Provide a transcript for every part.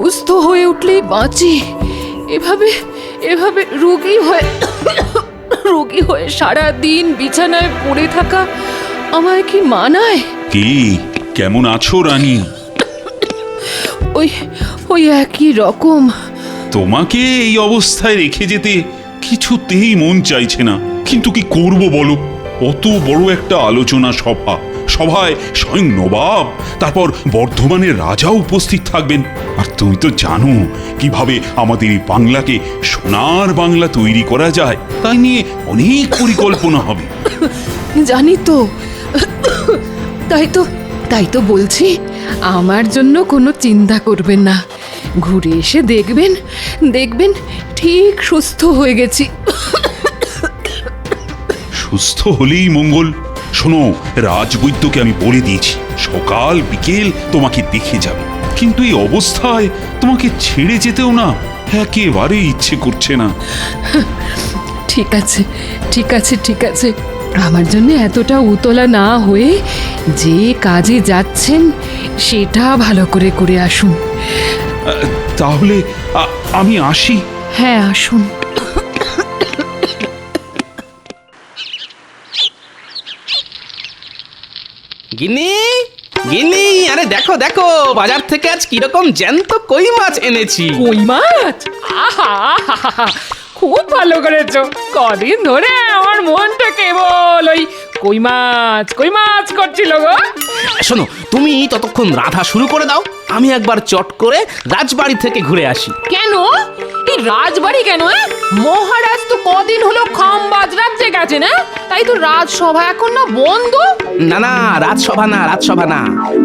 সুস্থ হয়ে উঠলেই বাঁচি। এভাবে এভাবে রোগী হয়ে সারা দিন বিছানায় পড়ে থাকা আমায় কি মানায়? কি কেমন আছো রানী? ওই ওই একই রকম। তোমাকে এই অবস্থায় রেখে যেতে কিছুতেই মন চাইছে না, কিন্তু কি করব বলো? অত বড় একটা আলোচনা সভায় স্বয়ং নবাব, তারপর বর্ধমানের রাজা উপস্থিত থাকবেন। আর তুমি তো জানো কিভাবে আমাদের এই বাংলাকে সোনার বাংলা তৈরি করা যায়। তাই নিয়ে অনেক পরিকল্পনা হবে। জানি তো, তাই তো বলছি, আমার জন্য কোনো চিন্তা করবেন না। ঘুরে এসে দেখবেন ঠিক সুস্থ হয়ে গেছি। সুস্থ হলেই মঙ্গল। শোনো, রাজবৈদ্যকে আমি বলে দিয়েছি সকাল বিকেল তোমাকে দেখে যাবে, কিন্তু এই অবস্থায় তোমাকে ছেড়ে যেতেও না একেবারে ইচ্ছে করছে না। ঠিক আছে ঠিক আছে ঠিক আছে, আমার জন্য এতটা উতলা না হয়ে যে কাজে যাচ্ছেন সেটা ভালো করে করে আসুন। তাহলে আমি আসি। হ্যাঁ, আসুন। গিন্নি, গিন্নি, আরে দেখো দেখো, বাজার থেকে আজ কিরকম জ্যান্ত কই মাছ এনেছি। কই মাছ? আহা, খুব ভালো করেছো। কদিন ধরে আমার মনটা কেবল ওই কই মাছ করছিল গো। শোনো, তুমি ততক্ষণ রাধা শুরু করে দাও, আমি একবার চট করে রাজবাড়ি থেকে ঘুরে আসি। কেন? এই রাজবাড়ি কেন? মহারাজ তো কদিন হলো খামবাজ রাজ্যে গেছে না, তাই তো রাজসভা এখন না বন্ধ। না না, রাজসভা না,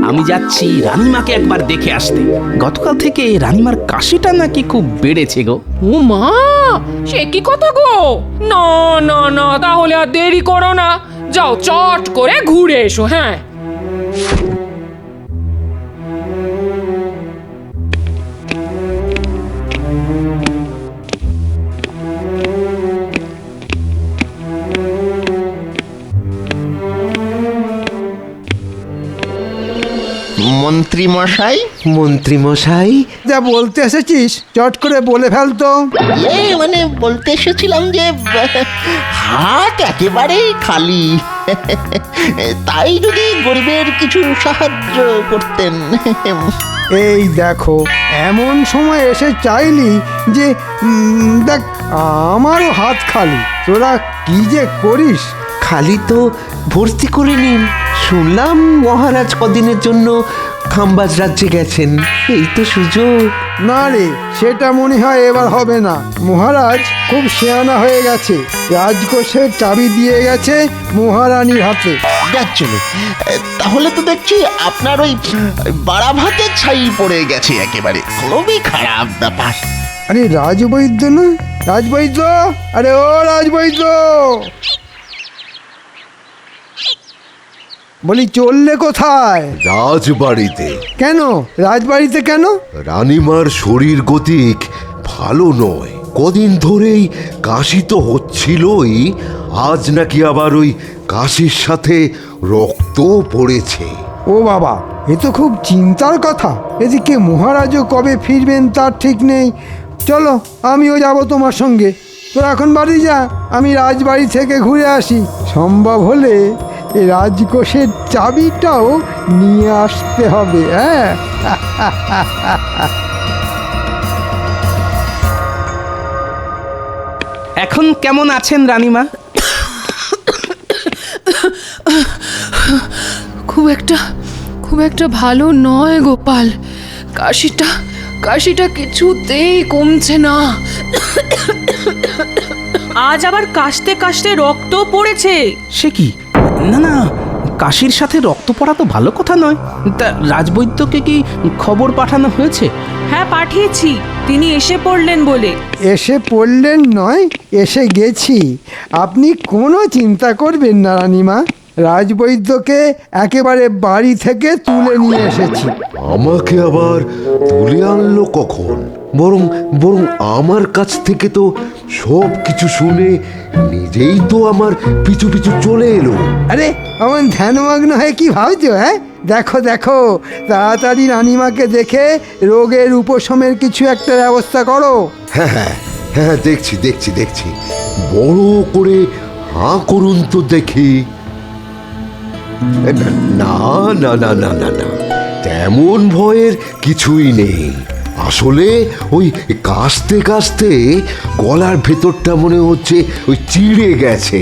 আমি যাচ্ছি রানীমাকে একবার দেখে আসতে। গতকাল থেকে রানীমার কাশিটা নাকি খুব বেড়েছে গো। ও মা, সে কি কথা গো? না না না, তাহলে আর দেরি করো না, যাও চট করে ঘুরে এসো। হ্যাঁ, মন্ত্রী মশাই, যা বলতে এসেছিস চট করে বলে ফেলতো। মানে বলতে এসেছিলাম যে হাট একেবারেই খালি, তাই যদি গরিবের কিছু সাহায্য করতেন। এই দেখো, এমন সময় এসে চাইলি যে দেখ আমারও হাত খালি, তোরা কি যে করিস। খালি তো ভর্তি করে নিন। শুনলাম মহারাজ কদিনের জন্য খামবাজ রাজ্যে গেছেন, এই তো সুযোগ। না রে, সেটা মনে হয় এবার হবে না। মহারাজ খুব শেয়ানা হয়ে গেছে, রাজকোষের চাবি দিয়ে গেছে মহারানীর হাতে। যাচ্ছিল, তাহলে তো দেখছি আপনার ওই বাড়া ভাতের ছাই পড়ে গেছে একেবারে, খুবই খারাপ ব্যাপার। আরে রাজবৈদ্য না, রাজবৈদ্য, আরে ও রাজবৈদ্য, বলি চললে কোথায়? রাজবাড়িতে। কেন রাজবাড়িতে কেন? রানীমার শরীর গতিক ভালো নয়, কদিন ধরেই কাশি তো হচ্ছিলই, আজ নাকি আবার ওই কাশির সাথে রক্ত পড়েছে। ও বাবা, এ তো খুব চিন্তার কথা। এদিকে মহারাজও কবে ফিরবেন তার ঠিক নেই। চলো, আমিও যাব তোমার সঙ্গে। তোরা এখন বাড়ি যা, আমি রাজবাড়ি থেকে ঘুরে আসি। সম্ভব হলে এই রাজকোষের চাবিটাও নিয়ে আসতে হবে। হ্যাঁ, এখন কেমন আছেন রানীমা? খুব একটা ভালো নয় গোপাল। কাশিটা কিছুতেই কমছে না। আজ আবার কাশতে কাশতে রক্ত পড়েছে। সে কি? না না, কাশির সাথে রক্ত পড়া তো ভালো কথা নয়। তা রাজবৈদ্যকে কি খবর পাঠানো হয়েছে? হ্যাঁ, পাঠিয়েছি, তিনি এসে পড়লেন বলে। এসে পড়লেন নয়, এসে গেছি। আপনি কোনো চিন্তা করবেন না রানীমা। রাজবৈদ্যকে একেবারে বাড়ি থেকে তুলে নিয়ে এসেছি। আমাকে আবার তুলে আনলো কখন? বরং বরং আমার কাছ থেকে তো সব কিছু শুনে নিজেই তো আমার পিছু পিছু চলে এলো। আরে আমার ধ্যানমগ্ন হয়ে কি ভাবছো? হ্যাঁ, দেখো দেখো, তাড়াতাড়ি রানীমাকে দেখে রোগের উপশমের কিছু একটা ব্যবস্থা করো। হ্যাঁ হ্যাঁ হ্যাঁ, দেখছি দেখছি দেখছি, বড় করে হাঁ করুন তো দেখি। না না না না না না, তেমন ভয়ের কিছুই নেই। আসলে ওই কাশতে কাশতে গলার ভেতরটা মনে হচ্ছে ওই চিড়ে গেছে।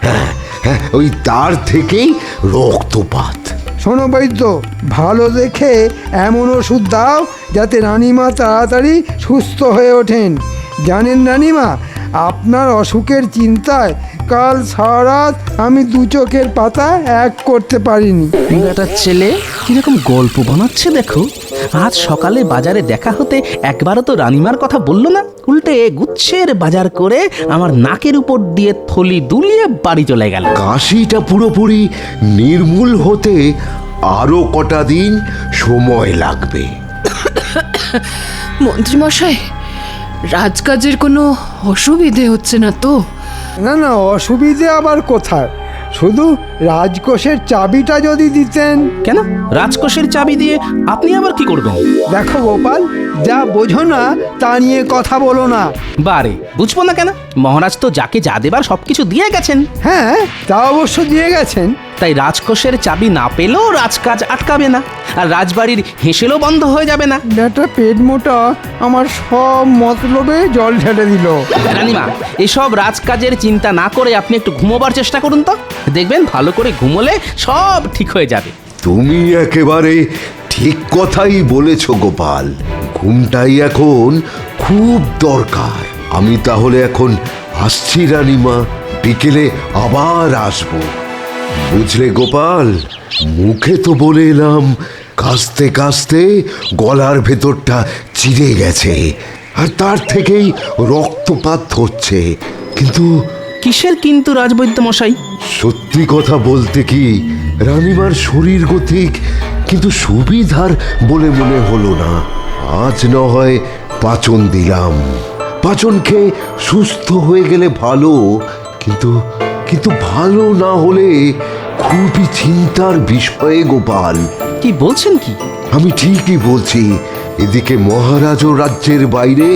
হ্যাঁ হ্যাঁ, ওই তার থেকেই রক্তপাত। শোনো বৈদ্য, ভালো দেখে এমন ওষুধ দাও যাতে রানীমা তাড়াতাড়ি সুস্থ হয়ে ওঠেন। জানেন রানীমা, আপনার অসুখের চিন্তায় কাল সারা রাত আমি দু চোখের পাতা এক করতে পারিনি। বেটার ছেলে কিরকম গল্প বানাচ্ছে দেখো। আজ সকালে বাজারে দেখা হতে একবারও তো রানীমার কথা বললো না, উল্টে গুচ্ছের বাজার করে আমার নাকের উপর দিয়ে থলি দুলিয়ে বাড়ি চলে গেল। কাশিটা পুরোপুরি নির্মূল হতে আরো কটা দিন সময় লাগবে। মন্ত্রীমশাই, রাজকাজের কোনো অসুবিধে হচ্ছে না তো? না না, অসুবিধে আবার কোথায়, শুধু রাজকোষের চাবিটা যদি দিতেন। কেন, রাজকোষের চাবি দিয়ে আপনি আবার কি করবেন? দেখো গোপাল, যা বোঝো না তা নিয়ে কথা বলো না। বারে, বুঝবো না কেন? মহারাজ তো যাকে যা দেবার সবকিছু দিয়ে গেছেন। হ্যাঁ, তা অবশ্য দিয়ে গেছেন। তাই রাজকোষের চাবি না পেলেও রাজকাজ আটকাবে না, আর রাজবাড়ির হেসেলও বন্ধ হয়ে যাবে না। ব্যাটা পেট মোটা আমার সব মতলবে জল ঢেলে দিল। রানীমা, এসব রাজকাজের চিন্তা না করে আপনি একটু ঘুমোবার চেষ্টা করুন তো, দেখবেন ভালো করে ঘুমোলে সব ঠিক হয়ে যাবে। তুমি একেবারে ঠিক কথাই বলেছ গোপাল, ঘুমটাই এখন খুব দরকার। আমি তাহলে এখন আসছি রানীমা, বিকেলে আবার আসবো। বুঝলে গোপাল, মুখে তো বলে এলাম কাশতে কাশতে গলার ভেতরটা চিড়ে গেছে আর তার থেকেই রক্তপাত হচ্ছে, কিন্তু কিসের কিন্তু রাজবৈদ্য মশাই? সত্যি কথা বলতে কি, রানীমার শরীর গতিক কিন্তু সুবিধার বলে মনে হলো না। আজ না হয় পাচন দিলাম, পাচন খেয়ে সুস্থ হয়ে গেলে ভালো, কিন্তু কিন্তু ভালো না হলে খুবই চিন্তার বিষয়ে গোপাল। কি বলছেন কি? আমি ঠিকই বলছি। এদিকে মহারাজও রাজ্যের বাইরে,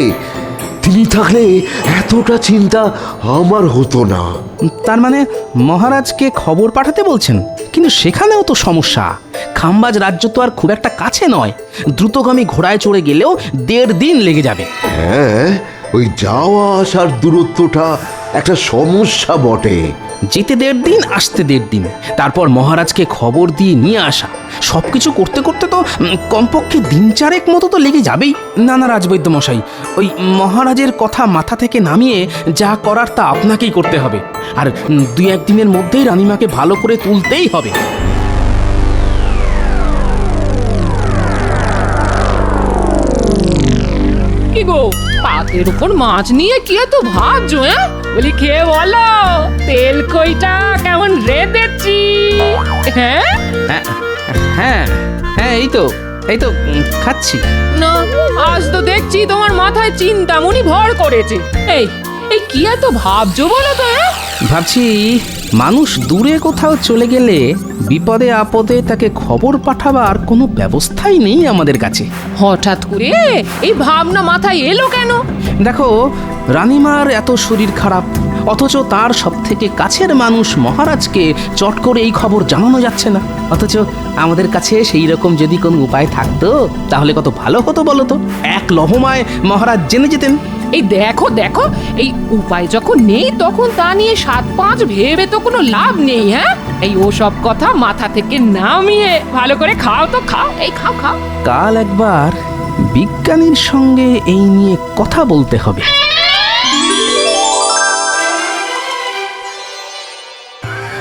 তিনি থাকলে এতটা চিন্তা আমার হতো না। তার মানে মহারাজকে খবর পাঠাতে বলছেন? কিন্তু সেখানেও তো সমস্যা। খাম্বাজ রাজ্য তো আর খুব একটা কাছে নয়, দ্রুতগামী ঘোড়ায় চড়ে গেলেও 1.5 দিন লেগে যাবে। হ্যাঁ, ওই যাওয়া আসার দূরত্বটা একটা সমস্যা বটে। যেতে 1.5 দিন, আসতে 1.5 দিন, তারপর মহারাজকে খবর দিয়ে নিয়ে আসা, সবকিছু করতে করতে তো কমপক্ষে 3-4 মতো তো লেগে যাবেই। না না রাজবৈদ্য মশাই, ওই মহারাজের কথা মাথা থেকে নামিয়ে যা করার তা আপনাকেই করতে হবে, আর 2-1 দিনের মধ্যেই রানীমাকে ভালো করে তুলতেই হবে। কি গো, পাতের উপর মাছ নিয়ে কি এত ভাবছো? হ্যাঁ, বলি খেয়ে বলো, তেল কইটা কেমন রেঁধেছি? হ্যাঁ হ্যাঁ হ্যাঁ হ্যাঁ, এই তো খাচ্ছি। না, আজ তো দেখছি তোমার মাথায় চিন্তামণি ভর করেছে। এই এই কি এত ভাবছো বলো তো? হ্যাঁ, ভাবছি মানুষ দূরে কোথাও চলে গেলে বিপদে আপদে তাকে খবর পাঠাবার কোনো ব্যবস্থাই নেই আমাদের কাছে। হঠাৎ করে এই ভাবনা মাথায় এলো কেন? দেখো, রানীমার এত শরীর খারাপ, অথচ তার সব থেকে কাছের মানুষ মহারাজকে চট করে এই খবর জানানো যাচ্ছে না। অথচ আমাদের কাছে সেই রকম যদি কোনো উপায় থাকতো তাহলে কত ভালো হতো বলো তো। এক লহমায় মহারাজ জেনে যেতেন। এই দেখো দেখো, এই উপায় যখন নেই তখন তা নিয়ে 7-5 ভেবে তো কোনো লাভ নেই। হ্যাঁ, এই ওসব কথা মাথা থেকে নামিয়ে ভালো করে খাও তো খাও, এই খাও খাও। কাল একবার বিজ্ঞানীর সঙ্গে এই নিয়ে কথা বলতে হবে।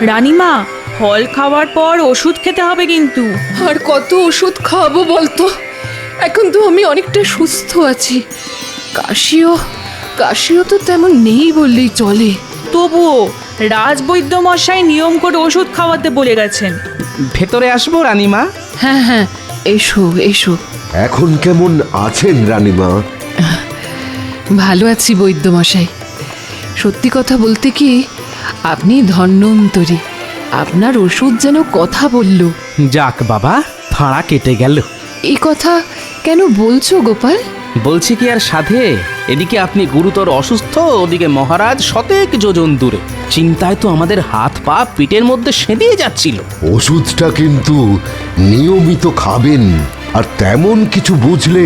রানীমা, ফল খাওয়ার পর ওষুধ খেতে হবে কিন্তু। আর কত ওষুধ খাবো বলতো? এখন তো আমি অনেকটা সুস্থ আছি, কাশিও তো তেমন নেই বললেই চলে। তবুও রাজবৈদ্য মশাই নিয়ম করে ওষুধ খাওয়াতে বলে গেছেন। ভেতরে আসবো রানীমা? হ্যাঁ হ্যাঁ, এসো এসো। এখন কেমন আছেন রানীমা? ভালো আছি বৈদ্যমশাই। সত্যি কথা বলতে কি, আপনি ধন্বন্তরী। আপনার ওষুধ যেন কথা বলল। যাক বাবা, ফাঁড়া কেটে গেল। এই কথা কেন বলছো গোপাল? বলছি কি আর সাধে, এদিকে আপনি গুরুতর অসুস্থ, ওদিকে মহারাজ শতেক যোজন দূরে। চিন্তায় তো আমাদের হাত পা পিঠের মধ্যে সেঁধিয়ে যাচ্ছিল। ওষুধটা কিন্তু নিয়মিত খাবেন, আর তেমন কিছু বুঝলে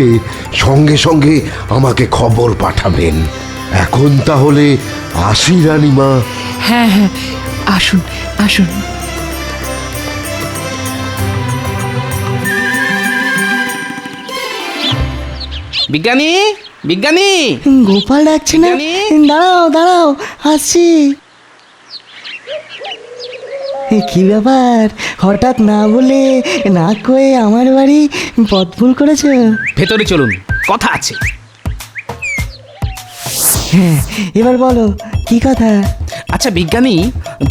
সঙ্গে সঙ্গে আমাকে খবর পাঠাবেন। এখন তাহলে আসি রানীমা। হ্যাঁ হ্যাঁ, আসুন আসুন। বিজ্ঞানী, বিজ্ঞানী! গোপাল ডাকছে না? বিজ্ঞানী? দাঁড়াও দাঁড়াও, আসছি। কি ব্যাপার, হঠাৎ না বলে না কয়ে আমার বাড়ি পথ ভুল করেছো? ভেতরে চলুন, কথা আছে। হ্যাঁ, এবার বলো কি কথা? আচ্ছা বিজ্ঞানী,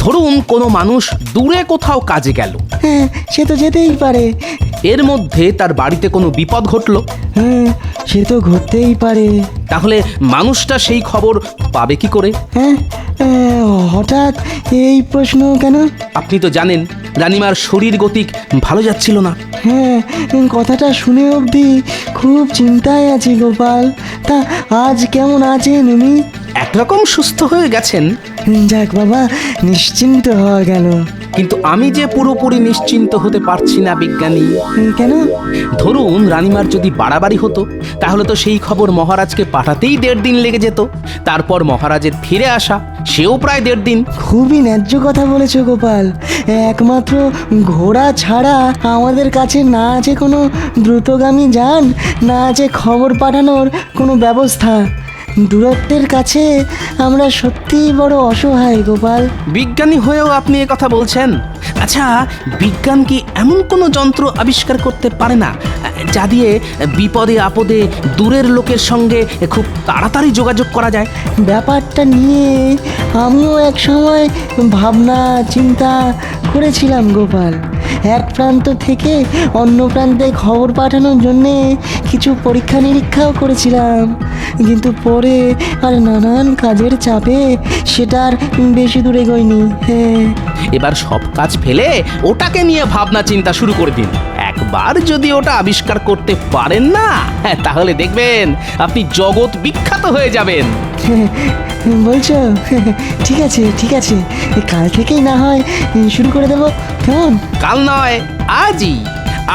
ধরুন কোনো মানুষ দূরে কোথাও কাজে গেল, হ্যাঁ, সে তো যেতেই পারে। এর মধ্যে তার বাড়িতে কোনো বিপদ ঘটলো, হ্যাঁ, সে তো ঘটতেই পারে। তাহলে মানুষটা সেই খবর পাবে কি করে? হ্যাঁ, হঠাৎ এই প্রশ্ন কেন? আপনি তো জানেন রানীমার শরীর গতিক ভালো যাচ্ছিল না। হ্যাঁ, কথাটা শুনে অবধি খুব চিন্তায় আছি গোপাল। তা আজ কেমন আছেন উনি? একরকম সুস্থ হয়ে গেছেন, যাক বাবা, নিশ্চিন্ত হওয়া গেল। কিন্তু আমি যে পুরোপুরি নিশ্চিন্ত হতে পারছি না বিজ্ঞানী। কেন? ধরুন রানীমার যদি বাড়াবাড়ি হতো, তাহলে তো সেই খবর মহারাজকে পাঠাতেই 1.5 দিন লেগে যেত। তারপর মহারাজের ফিরে আসা, সেও প্রায় 1.5 দিন। খুবই ন্যায্য কথা বলেছ গোপাল। একমাত্র ঘোড়া ছাড়া আমাদের কাছে না আছে কোনো দ্রুতগামী যান, না আছে খবর পাঠানোর কোনো ব্যবস্থা। দূরত্বের কাছে আমরা সত্যিই বড় অসহায় গোপাল। বিজ্ঞানী হয়েও আপনি এ কথা বলছেন? আচ্ছা, বিজ্ঞান কি এমন কোনো যন্ত্র আবিষ্কার করতে পারে না যা দিয়ে বিপদে আপদে দূরের লোকের সঙ্গে খুব তাড়াতাড়ি যোগাযোগ করা যায়? ব্যাপারটা নিয়ে আমিও এক সময় ভাবনা চিন্তা করেছিলাম গোপাল। এক প্রান্ত থেকে অন্য প্রান্তে খবর পাঠানোর জন্যে কিছু পরীক্ষা নিরীক্ষাও করেছিলাম, কিন্তু পরে আর নানান কাজের চাপে সেটা আর বেশি দূরে গইনি। হ্যাঁ, এবার সব কাজ ফেলে ওটাকে নিয়ে ভাবনা চিন্তা শুরু করে দিন। একবার যদি ওটা আবিষ্কার করতে পারেন না, তাহলে দেখবেন আপনি জগৎ বিখ্যাত হয়ে যাবেন। বলছো? ঠিক আছে ঠিক আছে, কাল থেকেই না হয় শুরু করে দেবো, কেমন? কাল নয়, আজই,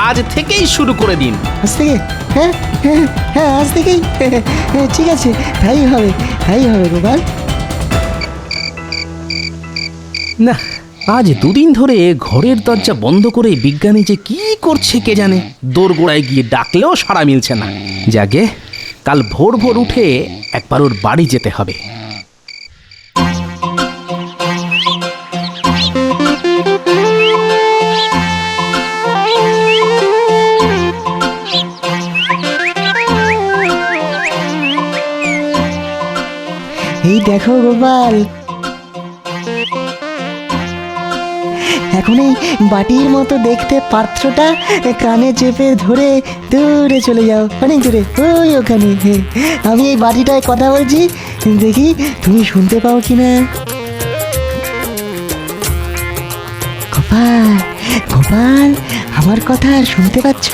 আজ থেকেই শুরু করে দিন। আজ থেকে? হ্যাঁ হ্যাঁ হ্যাঁ, আজ থেকেই। ঠিক আছে, তাই হবে, তাই হবে গোপাল। না, আজ 2 দিন ধরে ঘরের দরজা বন্ধ করে বিজ্ঞানী যে কি করছে কে জানে। দোরগোড়ায় গিয়ে ডাকলেও সাড়া মিলছে না। যাকে কাল ভোর ভোর উঠে একবার ওর বাড়ি যেতে হবে। এই দেখো গোপাল, এখন এই বাটির মতো দেখতে পাত্রটা কানে চেপে ধরে দূরে চলে যাও, অনেক দূরে, ওই ওখানে। আমি এই বাটিটায় কথা বলছি, দেখি তুমি শুনতে পাও কিনা। গোপাল, গোপাল, আমার কথা শুনতে পাচ্ছ?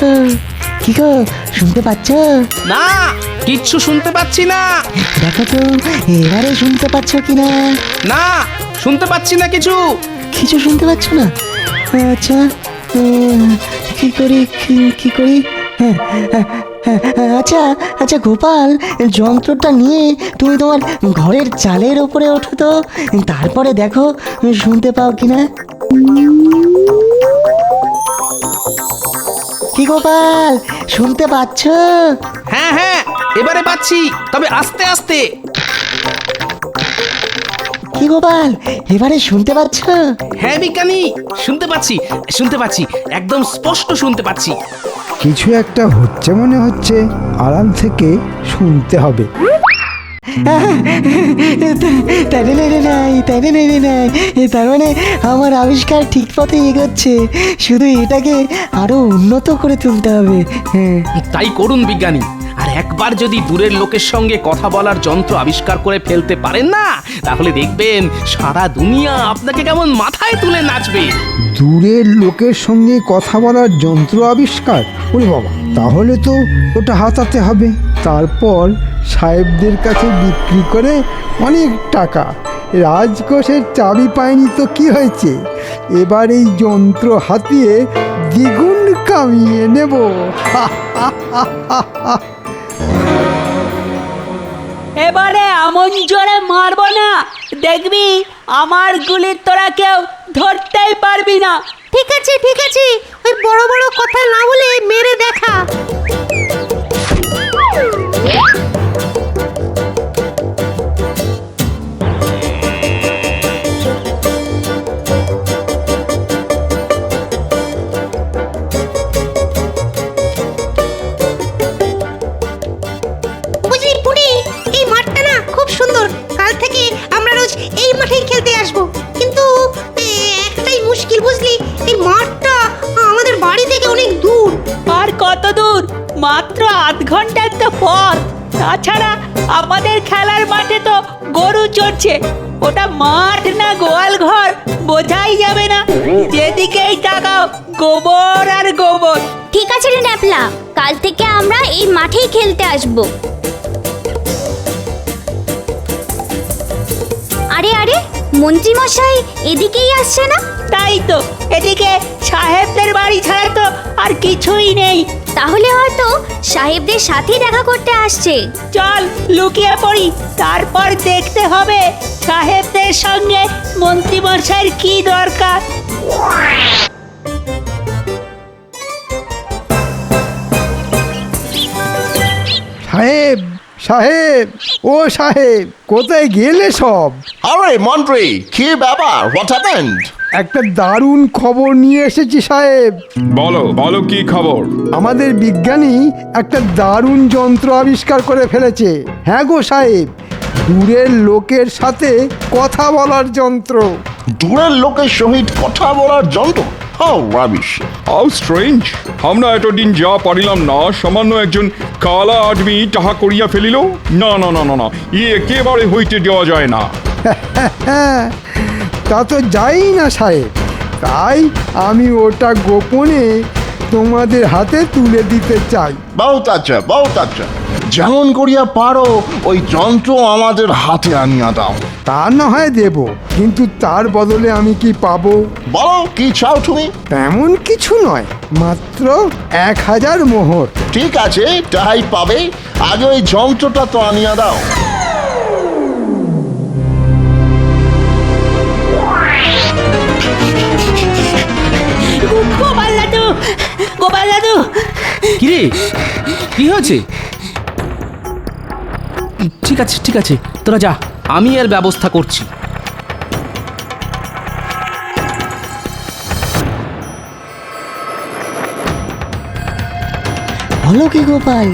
কি গো, শুনতে পাচ্ছ? না, কিচ্ছু শুনতে পাচ্ছি না। দেখো তো এবারে শুনতে পাচ্ছ কিনা। না, শুনতে পাচ্ছি না কিছু। কিছু শুনতে পাচ্ছ না? আচ্ছা, কি করি কি করি? হ্যাঁ, আচ্ছা আচ্ছা গোপাল, যন্ত্রটা নিয়ে তুমি তোমার ঘরের চালের ওপরে ওঠো তো, তারপরে দেখো শুনতে পাও কিনা। কি গোপাল, শুনতে পাচ্ছ? হ্যাঁ হ্যাঁ, এবারে পাচ্ছি, তবে আস্তে আস্তে। কি গোপাল, এবারে শুনতে পাচ্ছ? হ্যাঁ বিজ্ঞানী, শুনতে পাচ্ছি, শুনতে পাচ্ছি, একদম স্পষ্ট শুনতে পাচ্ছি। কিছু একটা হচ্ছে মনে হচ্ছে, আড়াল থেকে শুনতে হবে। তাই নাই। তার মানে আমার আবিষ্কার ঠিক পথে এগোচ্ছে, শুধু এটাকে আরো উন্নত করে তুলতে হবে। হ্যাঁ, তাই করুন বিজ্ঞানী। আর একবার যদি দূরের লোকের সঙ্গে কথা বলার যন্ত্র আবিষ্কার করে ফেলতে পারেন না, তাহলে দেখবেন সারা দুনিয়া আপনাকে কেমন মাথায় তুলে নাচবে। দূরের লোকের সঙ্গে কথা বলার যন্ত্র আবিষ্কার, ওরে বাবা, তাহলে তো ওটা হাতাতে হবে, তারপর সাহেবদের কাছে বিক্রি করে অনেক টাকা। রাজকোষের চাবি পায়নি তো কি হয়েছে, এবার এই যন্ত্র হাতিয়ে দ্বিগুণ কামিয়ে নেব। এবারে এমন জোরে মারবো না, দেখবি আমার গুলির তোরা কেউ ধরতেই পারবি না। ঠিক আছে, ওই বড় বড় কথা না বলে মেরে দেখা। বুঝলি পুনি, এই মাঠটা না খুব সুন্দর, কাল থেকে আমরা রোজ এই মাঠেই খেলতে আসবো। কিন্তু একটাই মুশকিল বুঝলি, এই মাঠটা আমাদের বাড়ি থেকে অনেক দূর। আর কত দূর? মাত্র আধ ঘন্টার তো পথ। তাছাড়া আমাদের খেলার মাঠে তো গরু চড়ছে, ওটা মাঠ না গোয়াল ঘর বোঝাই যাবে না। যেদিকেই তাকাও গোবর আর গোবর। ঠিক আছে রে ন্যাপলা, কাল থেকে আমরা এই মাঠেই খেলতে আসবো। আরে মন্ত্রী মশাই এদিকেই আসছে না? তাই তো, এদিকে সাহেবদের বাড়ি ছাড়া তো আর কিছুই নেই। তাহলে হয়তো সাহেবদের সাথে দেখা করতে আসছে। চল লুকিয়ে পড়ি, তারপর দেখতে হবে সাহেবদের সঙ্গে মন্ত্রী মশাইয়ের কি দরকার। সাহেব, ও সাহেব, কোথায় গেলে সব? আরে মন্ত্রী, কি ব্যাপার? What happened? একটা দারুণ খবর নিয়ে এসেছি সাহেব। বলো কি খবর? আমাদের বিজ্ঞানী একটা দারুণ যন্ত্র আবিষ্কার করে ফেলেছে। হ্যাঁ গো সাহেব, দূরের লোকের সাথে কথা বলার যন্ত্র। দূরের লোকের সহিত কথা বলার যন্ত্র? How rubbish! How strange! আমরা এতদিন যা পারিলাম না, সামান্য একজন কালা আদমি তাহা করিয়া ফেলিল। না, একেবারে হইতে দেওয়া যায় না। তা তো যাই না সাহেব, তাই আমি ওটা গোপনে তোমাদের হাতে তুলে দিতে চাই। বহুত আচ্ছা। যেমন করিয়া পারো ওই যন্ত্র আমাদের হাতে আনিয়া দাও। তা না হয় দেব, কিন্তু তার বদলে আমি কি পাবো? বলো, কি চাও তুমি? তেমন কিছু নয়, মাত্র 1000 মোহর। ঠিক আছে, তাই পাবে। আগে ওই যন্ত্রটা তো আনিয়া দাও। গোপাল দাদু। কিরে, কি হয়েছে? ঠিক আছে, তোরা যা, আমি এর ব্যবস্থা করছি। বলো কি গোপাল,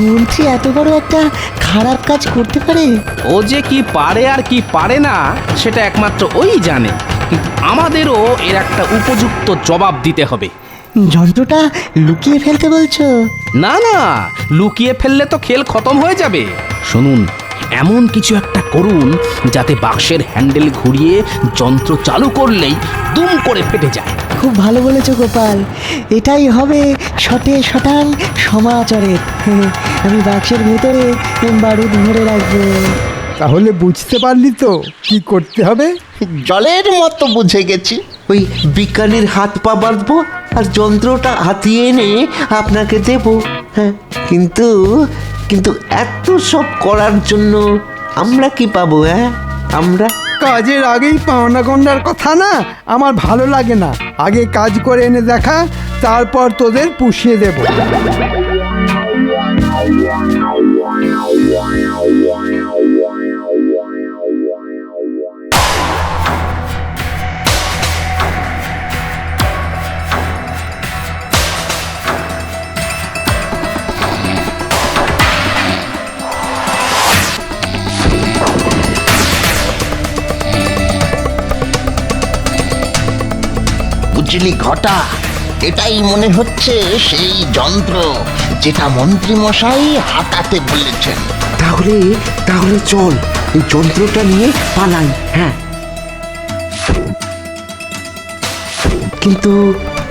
মন্ত্রী এত বড় একটা খারাপ কাজ করতে পারে? ও যে কি পারে আর কি পারে না সেটা একমাত্র ওই জানে, কিন্তু আমাদেরও এর একটা উপযুক্ত জবাব দিতে হবে। যন্ত্রটা লুকিয়ে ফেলতে বলছো? না, লুকিয়ে ফেললে তো খেল খতম হয়ে যাবে। শুনুন, এমন কিছু একটা করুন যাতে বাক্সের হ্যান্ডেল ঘুরিয়ে যন্ত্র চালু করলেই দুম করে ফেটে যায়। খুব ভালো বলেছো গোপাল, এটাই হবে শটাং সমাচারের। আমি বাক্সের ভেতরে বারুদ ভরে রাখবো। তাহলে বুঝতে পারলি তো কি করতে হবে? জলের মতো বুঝে গেছি। ওই বিজ্ঞানীর হাত পা বাঁধবো আর যন্ত্রটা হাতিয়ে এনে আপনাকে দেব। হ্যাঁ, কিন্তু এত সব করার জন্য আমরা কি পাবো? আমরা কাজের আগেই পাওনা গন্ডার কথা না আমার ভালো লাগে না। আগে কাজ করে এনে দেখা, তারপর তোদের পুষিয়ে দেব। বিজলি ঘটা এটাই মনে হচ্ছে সেই যন্ত্র যেটা মন্ত্রী মশাই হাতাতে বলেছেন। তাহলে তাহলে চল এই যন্ত্রটা নিয়ে পালাই। হ্যাঁ, কিন্তু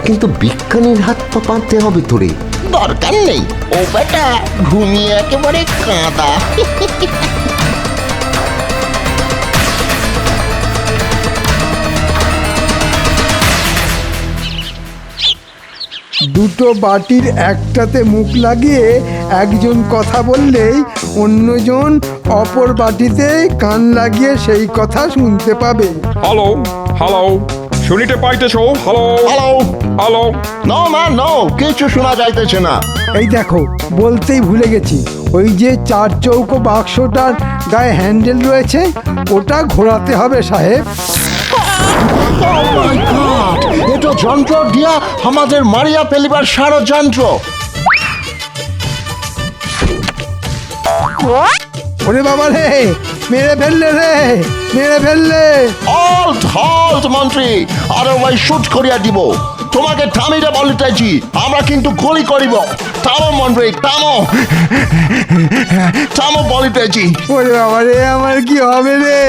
কিন্তু বিজ্ঞানীর হাত পা বাঁধতে হবে তোরে। দরকার নেই, ও বেটা ঘুমিয়ে একেবারে কাঁদা। দুটো বাটির একটাতে মুখ লাগিয়ে একজন কথা বললেই অন্যজন অপর বাটিতে কান লাগিয়ে সেই কথা শুনতে পাবে। হ্যালো হ্যালো, শুনিতে পাইতেছো? Hello hello hello. No man no, কিছু শোনা যাইতেছে না। এই দেখো, বলতেই ভুলে গেছি, ওই যে 4 চৌকো বাক্সটার গায়ে হ্যান্ডেল রয়েছে ওটা ঘোরাতে হবে সাহেব। এটা যন্ত্র দিয়া আমাদের মারিয়া ফেলিবার ষড়যন্ত্র। ওরে বাবা রে, মেরে ফেললে রে, মেরে ফেললে। হল্ট হল্ট মন্ত্রী, আরে ভাই শুট করিয়া দিব। তোমাকে থামিতে বলিতেছি, আমরা কিন্তু গুলি করিব। থামো মন্ত্রী, থামো থামো বলিতেছি। ওরে বাবা রে, আমার কি হবে রে?